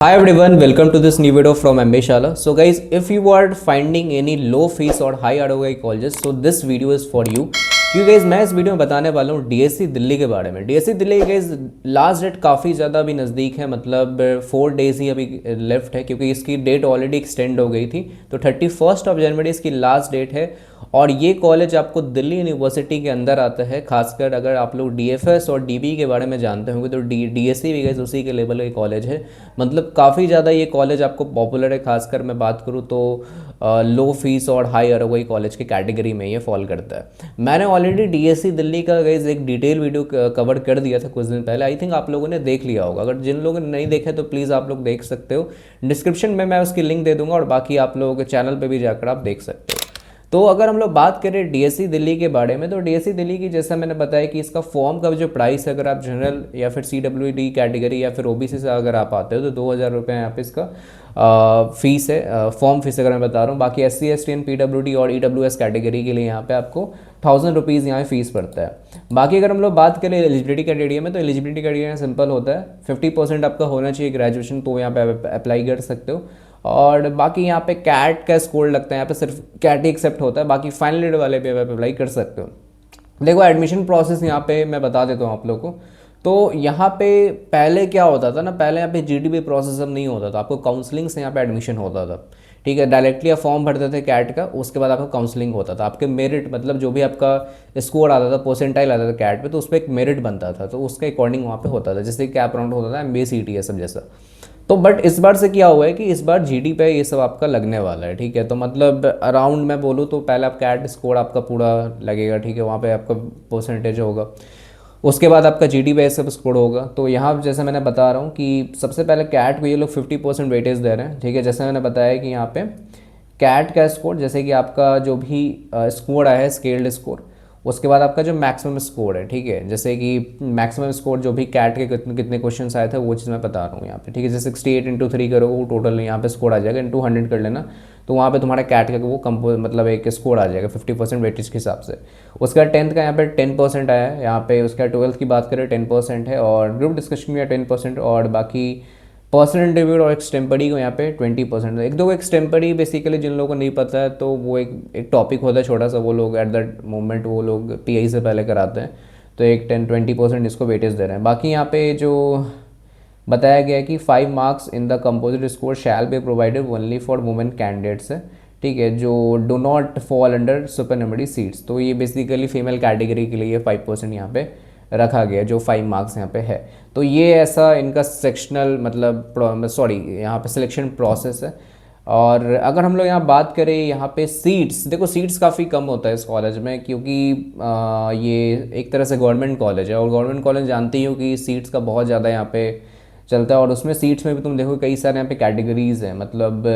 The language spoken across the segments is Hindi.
Hi everyone, welcome to this new video from MBA Shala. So guys, if you are finding any low fees or high ROI colleges, so this video is for you. क्योंकि गाइज मैं इस वीडियो में बताने वाला हूँ डीएससी दिल्ली के बारे में। DSC Delhi guys last date काफ़ी ज़्यादा अभी नज़दीक है, मतलब 4 डेज़ ही अभी लेफ्ट है, क्योंकि इसकी डेट ऑलरेडी एक्सटेंड हो गई थी। तो 31 जनवरी इसकी लास्ट डेट है। और ये कॉलेज आपको दिल्ली यूनिवर्सिटी के अंदर आता है। खासकर अगर आप लोग डीएफएस और डीबी के बारे में जानते होंगे तो डीएससी भी गाइज उसी के लेवल का कॉलेज है। मतलब काफ़ी ज़्यादा ये कॉलेज आपको पॉपुलर है। खासकर मैं बात करूँ तो लो फीस और हाई आरओआई कॉलेज की कैटेगरी में ये फॉल करता है। मैंने ऑलरेडी डीएससी दिल्ली का गाइज एक डिटेल वीडियो कवर कर दिया था कुछ दिन पहले। आई थिंक आप लोगों ने देख लिया होगा। अगर जिन लोगों ने नहीं देखा तो प्लीज़ आप लोग देख सकते हो। डिस्क्रिप्शन में मैं उसकी लिंक दे दूंगा और बाकी आप लोगों के चैनल पर भी जाकर आप देख सकते हो। तो अगर हम लोग बात करें डीएससी दिल्ली के बारे में, तो डीएससी दिल्ली की जैसा मैंने बताया कि इसका फॉर्म का जो प्राइस है, अगर आप जनरल या फिर सीडब्ल्यूडी कैटेगरी या फिर ओबीसी से अगर आप आते हो तो 2,000 रुपये यहाँ पे इसका फीस है, फॉर्म फीस अगर मैं बता रहा हूँ। बाकी SC ST एंड PWD और EWS कैटेगरी के लिए यहाँ पे आपको 1,000 रुपीज़ यहाँ फीस पड़ता है। बाकी अगर हम लोग बात करें एलिजिबिलिटी क्राइटेरिया में, तो एलिजिबिलिटी क्राइटेरिया सिंपल होता है, 50% आपका होना चाहिए ग्रेजुएशन, तो यहाँ पे अप्लाई कर सकते हो। और बाकी यहाँ पे कैट का स्कोर लगता है, यहाँ पे सिर्फ कैट ही एक्सेप्ट होता है, बाकी फाइनल ईयर वाले पे आप अप्लाई कर सकते हो। देखो एडमिशन प्रोसेस यहाँ पे मैं बता देता हूँ आप लोगों को। तो यहाँ पे पहले क्या होता था ना, पहले यहाँ पे जीडीपी प्रोसेस अब नहीं होता था, आपको काउंसलिंग से यहाँ पे एडमिशन होता था। ठीक है, डायरेक्टली आप फॉर्म भरते थे कैट का, उसके बाद आपका काउंसलिंग होता था। आपके मेरिट मतलब जो भी आपका स्कोर आता था, परसेंटाइल आता था कैट पे, तो उस पर एक मेरिट बनता था, तो उसके अकॉर्डिंग वहाँ पे होता था, जैसे कैप राउंड होता था, MBA CTA सब जैसा। तो बट इस बार से क्या हुआ है कि इस बार जीडी पे ये सब आपका लगने वाला है। ठीक है, तो मतलब अराउंड मैं बोलूँ तो पहले आप कैट स्कोर आपका पूरा लगेगा। ठीक है, वहाँ पे आपका परसेंटेज होगा, उसके बाद आपका जीडी पे सब स्कोर होगा। तो यहाँ जैसे मैंने बता रहा हूँ कि सबसे पहले कैट को ये लोग 50% वेटेज दे रहे हैं। ठीक है, जैसे मैंने बताया कि यहाँ पे कैट का स्कोर, जैसे कि आपका जो भी स्कोर आया है स्केल्ड स्कोर, उसके बाद आपका जो मैक्सिमम स्कोर है। ठीक है, जैसे कि मैक्सिमम स्कोर जो भी कैट के कितने कितने क्वेश्चन आए थे वो चीज़ मैं बता रहा हूँ यहाँ पे। ठीक है, जैसे 68 इंटू 3 करोगे वो टोटल यहाँ पे स्कोर आ जाएगा, इंटू 100 कर लेना, तो वहाँ पे तुम्हारा कैट का वो कंपो मतलब एक स्कोर आ जाएगा 50% वेटेज के हिसाब से। उसका 10th का यहाँ पे 10% आया है यहाँ पे। उसका 12th की बात करें 10% है, और ग्रुप डिस्कशन में 10%, और बाकी पर्सनल इंटरव्यू और एक्सटेम्परी को यहाँ पे 20%। एक दो एक्सटेम्परी बेसिकली जिन लोगों को नहीं पता है तो वो एक टॉपिक होता है छोटा सा, वो लोग एट दैट मोमेंट वो लोग PI से पहले कराते हैं, तो एक 10-20% इसको वेटेज दे रहे हैं। बाकी यहाँ पे जो बताया गया है कि 5 marks in the composite score shall be provided only for women candidates है। ठीक है, जो do not fall under supernumerary seats, तो ये बेसिकली फीमेल कैटेगरी के लिए 5% यहाँ पे रखा गया, जो 5 मार्क्स यहाँ पे है। तो ये ऐसा इनका सेक्शनल मतलब सॉरी यहाँ पे सिलेक्शन प्रोसेस है। और अगर हम लोग यहाँ बात करें यहाँ पे सीट्स, देखो सीट्स काफ़ी कम होता है इस कॉलेज में, क्योंकि ये एक तरह से गवर्नमेंट कॉलेज है, और गवर्नमेंट कॉलेज जानते ही हो कि सीट्स का बहुत ज़्यादा यहाँ पे चलता है। और उसमें सीट्स में भी तुम देखो कई सारे यहाँ पे कैटेगरीज़ हैं, मतलब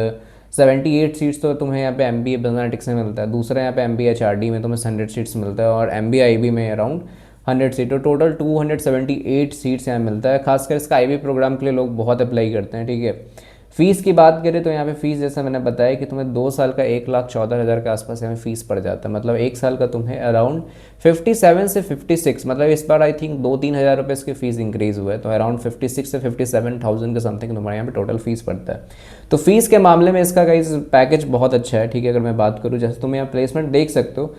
78 सीट्स तो तुम्हें यहाँ पे MBA मैथमेटिक्स में मिलता है, दूसरा यहाँ पे MBA HRD में तुम्हें 100 सीट्स मिलता है, और MBA IB में अराउंड 100 सीट, तो टोटल 278 सीट्स यहाँ मिलता है। खासकर इसका IB प्रोग्राम के लिए लोग बहुत अप्लाई करते हैं। ठीक है, फ़ीस की बात करें तो यहाँ पे फ़ीस जैसा मैंने बताया कि तुम्हें 2 साल का 1,14,000 के आसपास यहाँ फ़ीस पड़ जाता है, मतलब एक साल का तुम्हें अराउंड 57 से 56, मतलब इस बार आई थिंक 2-3 हज़ार रुपये इसकी फ़ीस इंक्रीज़ हुआ है, तो अराउंड 56 से 57,000 के समथिंग तुम्हारे यहाँ पे टोटल फ़ीस पड़ता है। तो फीस के मामले में इसका गाइस पैकेज बहुत अच्छा है। ठीक है, अगर मैं बात करूँ जैसे तुम यहाँ प्लेसमेंट देख सकते हो,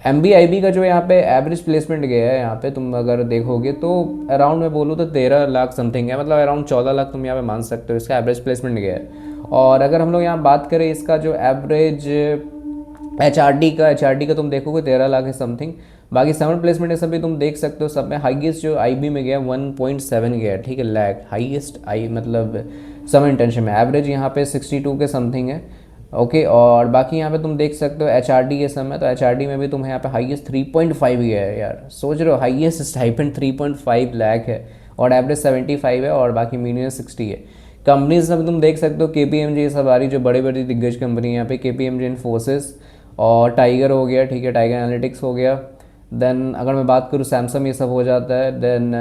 MBA IB का जो यहाँ पे एवरेज प्लेसमेंट गया है यहाँ पे तुम अगर देखोगे तो अराउंड मैं बोलूँ तो 13 लाख समथिंग है, मतलब अराउंड 14 लाख तुम यहाँ पे मान सकते हो इसका एवरेज प्लेसमेंट गया है। और अगर हम लोग यहाँ बात करें इसका जो एवरेज HRD का तुम देखोगे 13 लाख है समथिंग। बाकी समर प्लेसमेंट है सब भी तुम देख सकते हो, सब में हाईएस्ट जो IB में गया 1.7 गया। ठीक है, लैख हाईएस्ट मतलब समर इंटर्नशिप में एवरेज यहाँ पे 62 के समथिंग है। ओके, और बाकी यहाँ पे तुम देख सकते हो HRD के समय, तो HRD में भी तुम्हें यहाँ पे हाईएस्ट 3.5 गया है। यार सोच रहे हो, हाईएस्ट स्टाइपेंड 3.5 लाख है, और एवरेज 75 है, और बाकी मीडियम 60 है। कंपनीज सब तुम देख सकते हो, KPMG ये सब आ रही जो बड़ी बड़ी दिग्गज कंपनी यहाँ पे, KPMG इन्फोसिस और टाइगर हो गया। ठीक है, टाइगर एनालिटिक्स हो गया। देन अगर मैं बात करूँ सैमसंग ये सब हो जाता है। देन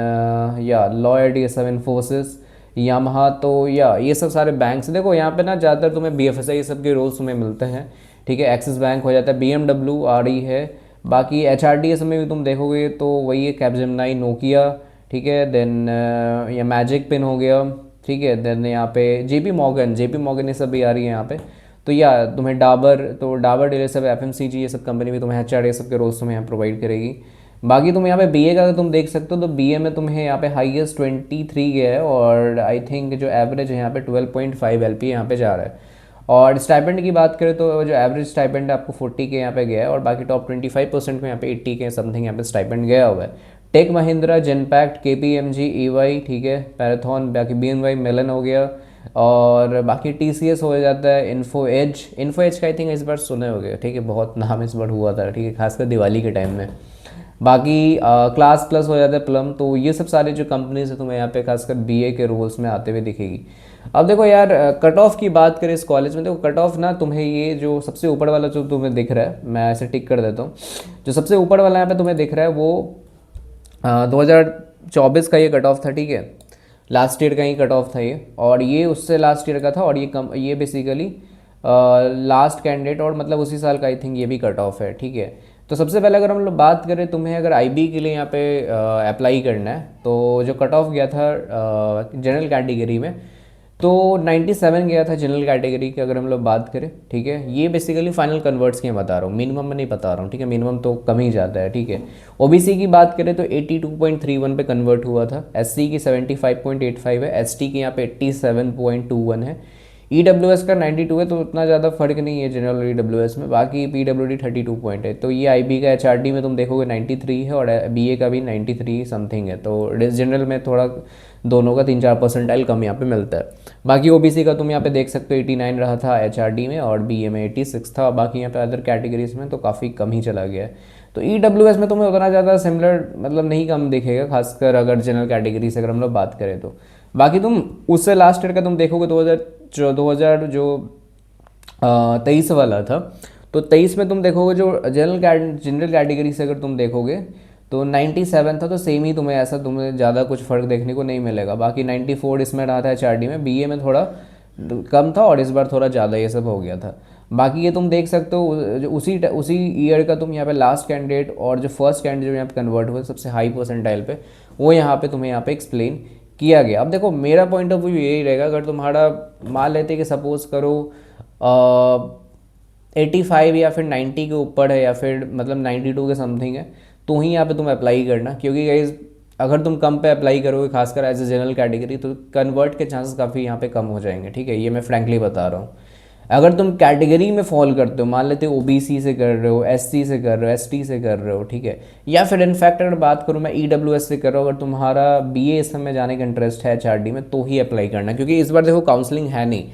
या लॉयड ये सब, इन्फोसिस, यामाहा, तो या ये सब सारे बैंक्स। देखो यहाँ पे ना ज़्यादातर तुम्हें BFSI ये सब के रोल्स तुम्हें मिलते हैं। ठीक है, एक्सिस बैंक हो जाता है, BMW आ रही है। बाकी HRD ये सब में भी तुम देखोगे तो वही है, कैपजेमिनाई, नोकिया। ठीक है, देन या मैजिक पिन हो गया, ठीक है। देन यहाँ पे जेपी मॉर्गन ये सब भी आ रही है यहाँ पे। तो या तुम्हें डाबर डेलर सब एफएमसीजी ये सब कंपनी भी तुम्हें एचआर ये सब के रोल्स तुम्हें यहाँ प्रोवाइड करेगी। बाकी तुम यहाँ पे बीए का अगर तुम देख सकते हो तो बीए में तुम्हें यहाँ पे हाईएस्ट 23 गया है, और आई थिंक जो एवरेज है यहाँ पे 12.5 एलपी यहाँ पे जा रहा है। और स्टाइपेंड की बात करें तो जो एवरेज स्टाइपेंड है आपको 40 के यहाँ पे गया है, और बाकी टॉप 25% में यहाँ पे 80 के समथिंग यहाँ पे स्टाइपेंड गया हुआ है। Tech Mahindra, Genpact, KPMG, EY, ठीक है, पैराथॉन, बाकी बीएनवाई, मेलन हो गया, और बाकी टीसीएस हो जाता है, इन्फो एज का आई थिंक इस बार सुने हो गए, ठीक है, बहुत नाम इस बार हुआ था, ठीक है, खासकर दिवाली के टाइम में। बाकी क्लास प्लस हो जाता है, प्लम। तो ये सब सारे जो कंपनीज है तुम्हें यहाँ पे खासकर बीए के रोल्स में आते हुए दिखेगी। अब देखो यार, कट ऑफ की बात करें इस कॉलेज में, देखो कट ऑफ ना तुम्हें ये जो सबसे ऊपर वाला जो तुम्हें दिख रहा है, मैं ऐसे टिक कर देता हूँ, जो सबसे ऊपर वाला यहाँ पे तुम्हें दिख रहा है वो 2024 का ये कट ऑफ था, ठीक है, लास्ट ईयर का ही कट ऑफ था ये, और ये उससे लास्ट ईयर का था, और ये बेसिकली लास्ट कैंडिडेट और मतलब उसी साल का आई थिंक ये भी कट ऑफ है, ठीक है। तो सबसे पहले अगर हम लोग बात करें, तुम्हें अगर आईबी के लिए यहाँ पे अप्लाई करना है, तो जो कट ऑफ गया था जनरल कैटेगरी में, तो 97 गया था जनरल कैटेगरी की अगर हम लोग बात करें, ठीक है। ये बेसिकली फाइनल कन्वर्ट्स की मैं बता रहा हूँ, मिनिमम में नहीं बता रहा हूँ, ठीक है, मिनिमम तो कम ही जाता है, ठीक है। ओबीसी की बात करें तो 82.31 पे कन्वर्ट हुआ था, एससी की 75.85 है, एसटी की यहाँ पे 87.21 है, ईडब्ल्यूएस का 92 है, तो उतना ज़्यादा फर्क नहीं है जनरल और ईडब्ल्यूएस में। बाकी पीडब्ल्यूडी 32 पॉइंट है। तो ये आईबी का एचआरडी में तुम देखोगे 93 है, और बीए का भी 93 समथिंग है। तो जनरल में थोड़ा दोनों का 3-4 परसेंटाइल कम यहाँ पे मिलता है। बाकी ओबीसी का तुम यहाँ पे देख सकते हो 89 रहा था एचआरडी में, और बीए में 86 था। बाकी यहाँ पे अदर कैटेगरीज में तो काफ़ी कम ही चला गया है। तो ईडब्ल्यूएस में तुम्हें उतना ज़्यादा सिमिलर मतलब नहीं कम दिखेगा, खासकर अगर जनरल कैटेगरी से अगर हम लोग बात करें तो। बाकी तुम उससे लास्ट ईयर का तुम देखोगे 2023 वाला था, तो 23 में तुम देखोगे जो जनरल कैटेगरी से अगर तुम देखोगे तो 97 था, तो सेम ही तुम्हें ऐसा तुम्हें ज़्यादा कुछ फ़र्क देखने को नहीं मिलेगा। बाकी 94 इसमें रहा था एचआरडी में, बीए में थोड़ा कम था, और इस बार थोड़ा ज़्यादा ये सब हो गया था। बाकी ये तुम देख सकते हो जो उसी ईयर का तुम यहाँ पे लास्ट कैंडिडेट और जो फर्स्ट कैंडिडेट जो यहाँ पे कन्वर्ट हुए सबसे हाई परसेंटाइल पे, वो यहाँ पे तुम्हें यहाँ पे एक्सप्लेन किया गया। अब देखो मेरा पॉइंट ऑफ व्यू यही रहेगा, अगर तुम्हारा मान लेते कि सपोज करो 85 या फिर 90 के ऊपर है, या फिर मतलब 92 के समथिंग है, तो ही यहाँ पे तुम अप्लाई करना। क्योंकि गाइस अगर तुम कम पे अप्लाई करोगे खासकर एज ए जनरल कैटेगरी, तो कन्वर्ट के चांसेस काफ़ी यहाँ पे कम हो जाएंगे, ठीक है, ये मैं फ्रैंकली बता रहा हूँ। अगर तुम कैटेगरी में फॉल करते हो, मान लेते हो ओबीसी से कर रहे हो, एससी से कर रहे हो, एसटी से कर रहे हो, ठीक है, या फिर इनफैक्ट अगर बात करूँ मैं ईडब्ल्यूएस से कर रहा हूँ, अगर तुम्हारा बीए इस समय जाने का इंटरेस्ट है एचआरडी में, तो ही अप्लाई करना। क्योंकि इस बार देखो काउंसलिंग है नहीं,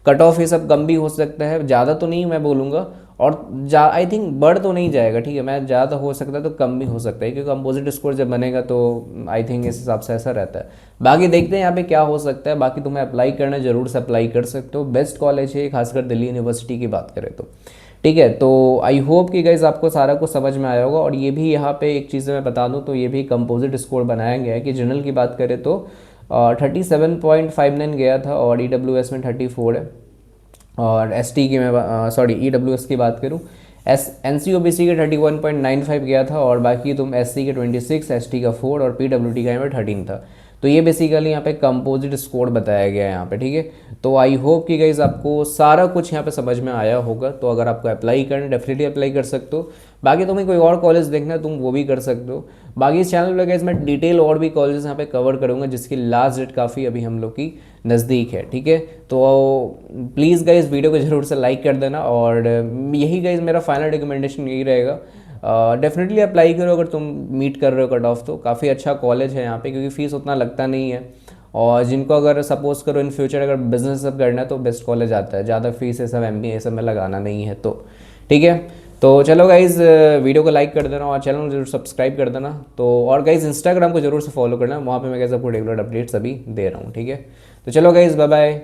कट ऑफ ये सब कम भी हो सकता है, ज़्यादा तो नहीं मैं बोलूँगा, और आई थिंक बढ़ तो नहीं जाएगा, ठीक है, मैं ज़्यादा हो सकता है तो कम भी हो सकता है, क्योंकि कंपोजिट स्कोर जब बनेगा तो आई थिंक इस हिसाब से ऐसा रहता है। बाकी देखते हैं यहाँ पे क्या हो सकता है। बाकी तुम्हें अप्लाई करना जरूर से अप्लाई कर सकते हो, बेस्ट कॉलेज है खासकर दिल्ली यूनिवर्सिटी की बात करें तो, ठीक है। तो आई होप कि गाइज आपको सारा कुछ समझ में आया होगा। और ये भी यहाँ पे एक चीज़ मैं बता दूँ, तो ये भी कंपोजिट स्कोर बनाया गया है कि जनरल की बात करें तो 37.59 गया था, और ईडब्ल्यूएस में 34 है, और एसटी की मैं ईडब्ल्यूएस की बात करूँ, एनसी ओबीसी के 31.95 गया था, और बाकी तुम एससी के 26, एसटी का 4, और पीडब्ल्यूडी का यहाँ पे 13 था। तो ये बेसिकली यहाँ पे कंपोजिट स्कोर बताया गया है यहाँ पे, ठीक है। तो आई होप कि गाइज आपको सारा कुछ यहाँ पे समझ में आया होगा। तो अगर आपको अप्लाई करना डेफिनेटली अप्लाई कर सकते हो। बाकी तुम्हें कोई और कॉलेज देखना है तुम वो भी कर सकते हो। बाकी इस चैनल पर गाइज मैं डिटेल और भी कॉलेजेस यहाँ पे कवर करूँगा, जिसकी लास्ट डेट काफ़ी अभी हम लोग की नज़दीक है, ठीक है। तो प्लीज़ गाइज वीडियो को ज़रूर से लाइक कर देना, और यही गाइज मेरा फाइनल रिकमेंडेशन यही रहेगा, डेफिनेटली अप्लाई करो अगर तुम मीट कर रहे हो कट ऑफ। तो काफ़ी अच्छा कॉलेज है यहाँ पे, क्योंकि फ़ीस उतना लगता नहीं है, और जिनको अगर सपोज करो इन फ्यूचर अगर बिजनेस सब करना है तो बेस्ट कॉलेज आता है, ज़्यादा फीस ये सब एमबीए ये सब में लगाना नहीं है। तो ठीक है, तो चलो गाइज़ वीडियो को लाइक कर देना, और चैनल को जरूर सब्सक्राइब कर देना। तो और गाइज़ इंस्टाग्राम को जरूर से फॉलो करना, वहाँ पे मैं गाइज़ आपको रेगुलर अपडेट्स अभी दे रहा हूँ, ठीक है। तो चलो गाइज़, बाय बाय।